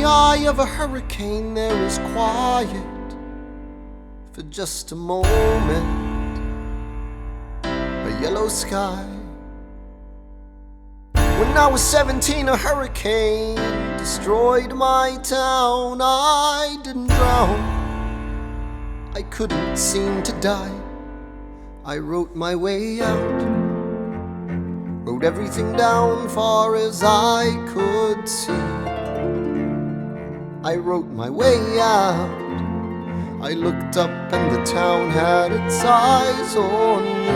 eye of a hurricane there is quiet for just a moment, a yellow sky. When I was 17, a hurricane destroyed my town. I didn't drown, I couldn't seem to die. I wrote my way out, wrote everything down far as I could see. I wrote my way out. I looked up and the town had its eyes on me.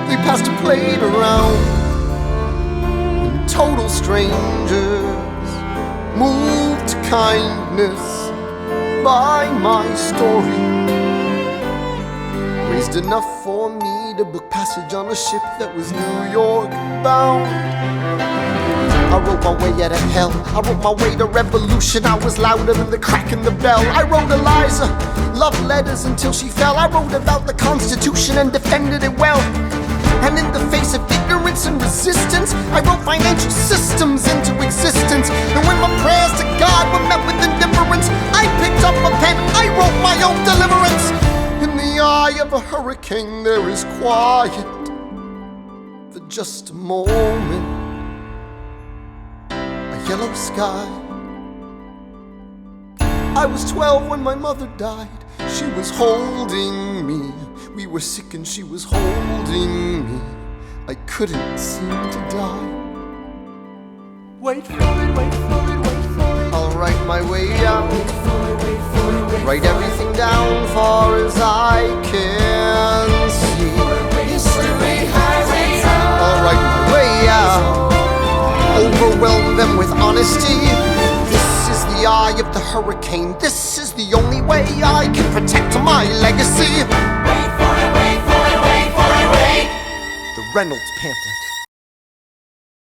They passed a plate around, and total strangers moved to kindness by my story. Raised enough for me to book passage on a ship that was New York bound. I wrote my way out of hell, I wrote my way to revolution. I was louder than the crack in the bell. I wrote Eliza love letters until she fell. I wrote about the Constitution and defended it well. And in the face of ignorance and resistance, I wrote financial systems into existence. And when my prayers to God were met with indifference, I picked up a pen, I wrote my own deliverance. In the eye of a hurricane there is quiet for just a moment, a yellow sky. I was 12 when my mother died. She was holding me. We were sick and she was holding me. I couldn't seem to die. Wait for it, wait for it, wait for it. I'll write my way out, wait for it, wait for it, wait. Write everything down far as I can see. History highway out. I'll write my way out, overwhelm them with honesty. This is the eye of the hurricane. This is the only way I can protect my legacy. Wait for it, wait for it, wait for it, wait. The Reynolds pamphlet.